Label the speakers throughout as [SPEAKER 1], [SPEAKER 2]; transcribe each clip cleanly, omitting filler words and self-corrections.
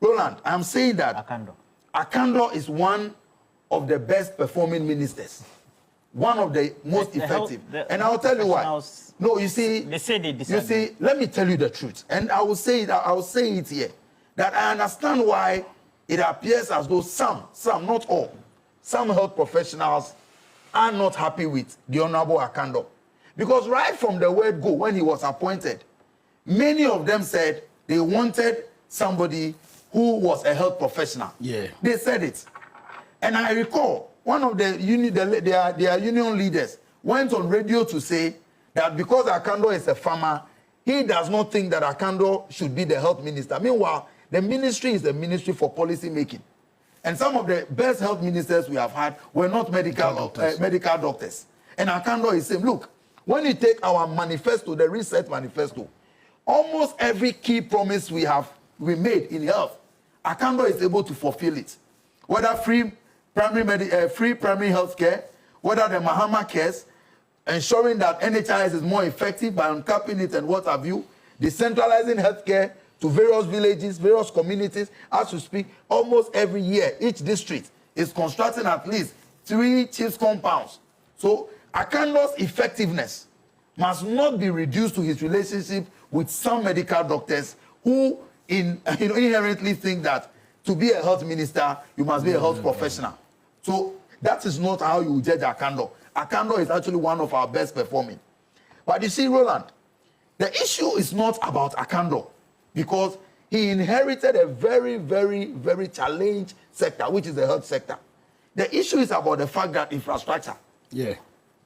[SPEAKER 1] Roland, I'm saying that Acando is one of the best performing ministers. One of the most effective. And I'll tell you why. No, you see,
[SPEAKER 2] they say they disagree.
[SPEAKER 1] You see, let me tell you the truth. And I will say it here. That I understand why it appears as though some, not all, some health professionals are not happy with the Honorable Acando. Because right from the word go, when he was appointed, many of them said they wanted somebody who was a health professional.
[SPEAKER 3] Yeah.
[SPEAKER 1] They said it. And I recall one of their union leaders went on radio to say that because Acando is a farmer, he does not think that Acando should be the health minister. Meanwhile, the ministry is the ministry for policy making. And some of the best health ministers we have had were not medical doctors. And Acando is saying, look, when you take our manifesto, the research manifesto, almost every key promise we made in health, Acando is able to fulfill it. Whether free primary health care, whether the Mahama cares, ensuring that NHIS is more effective by uncapping it and what have you, decentralizing healthcare to various villages, various communities. As we speak, almost every year, each district is constructing at least 3 chiefs compounds. So Acando's effectiveness must not be reduced to his relationship with some medical doctors who inherently think that to be a health minister, you must be a health professional. So that is not how you judge Acando. Acando is actually one of our best performing. But you see, Roland, the issue is not about Acando because he inherited a very, very, very challenged sector, which is the health sector. The issue is about the fact that infrastructure.
[SPEAKER 3] Yeah.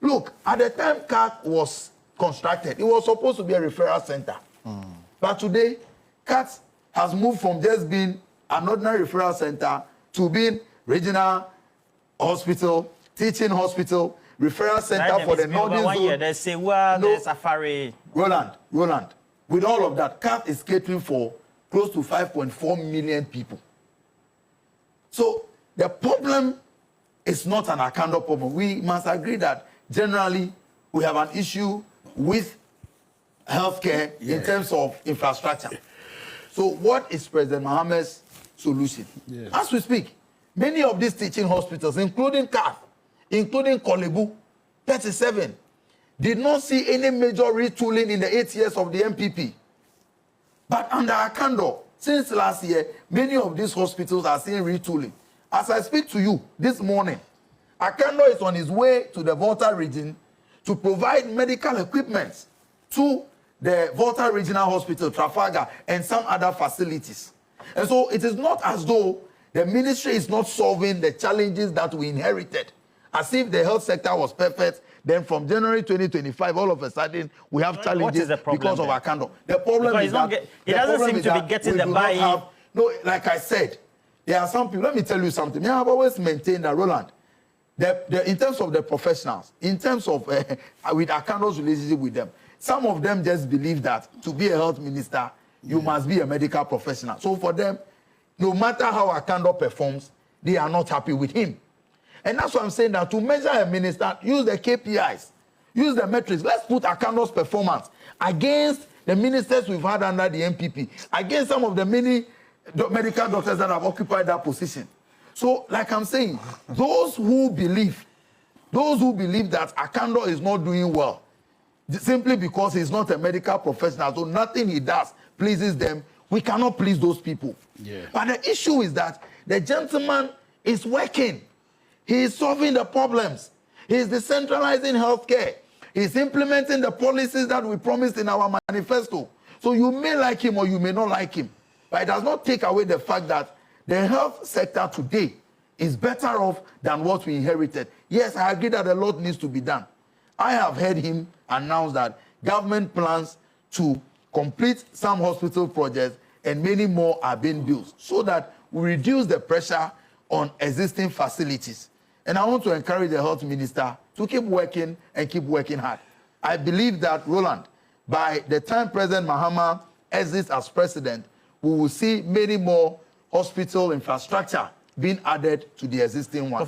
[SPEAKER 1] Look, at the time CAT was constructed, it was supposed to be a referral center. But today, CAT has moved from just being an ordinary referral center to being regional hospital, teaching hospital, referral center for the northern zone.
[SPEAKER 2] There's Sewa, there's Safari.
[SPEAKER 1] Roland, with all of that, CAT is catering for close to 5.4 million people. So the problem is not an Acando problem. We must agree that generally we have an issue with healthcare in terms of infrastructure. So what is President Mohammed's solution? As we speak, many of these teaching hospitals, including CAF, including Kolebu, 37, did not see any major retooling in the 8 years of the MPP. But under Acando, since last year, many of these hospitals are seeing retooling. As I speak to you this morning, Acando is on his way to the Volta region to provide medical equipment to the Volta Regional Hospital, Trafalgar, and some other facilities. And so it is not as though the ministry is not solving the challenges that we inherited. As if the health sector was perfect, then from January 2025, all of a sudden, we have challenges because of Acando. The problem is that
[SPEAKER 2] it doesn't seem to be getting the buy-in.
[SPEAKER 1] No, like I said, there are some people, let me tell you something. I have always maintained that, Roland, in terms of the professionals, in terms of with Acando's relationship with them, some of them just believe that to be a health minister, you must be a medical professional. So for them, no matter how Acando performs, they are not happy with him. And that's why I'm saying that to measure a minister, use the KPIs, use the metrics. Let's put Acando's performance against the ministers we've had under the MPP, against some of the many medical doctors that have occupied that position. So, like I'm saying, those who believe that Acando is not doing well, simply because he's not a medical professional, so nothing he does pleases them, we cannot please those people. But the issue is that the gentleman is working. He is solving the problems. He is decentralizing healthcare. He is implementing the policies that we promised in our manifesto. So you may like him or you may not like him. But it does not take away the fact that the health sector today is better off than what we inherited. Yes, I agree that a lot needs to be done. I have heard him announce that government plans to complete some hospital projects and many more are being built so that we reduce the pressure on existing facilities. And I want to encourage the health minister to keep working and keep working hard. I believe that, Roland, by the time President Mahama exits as president, we will see many more hospital infrastructure being added to the existing one.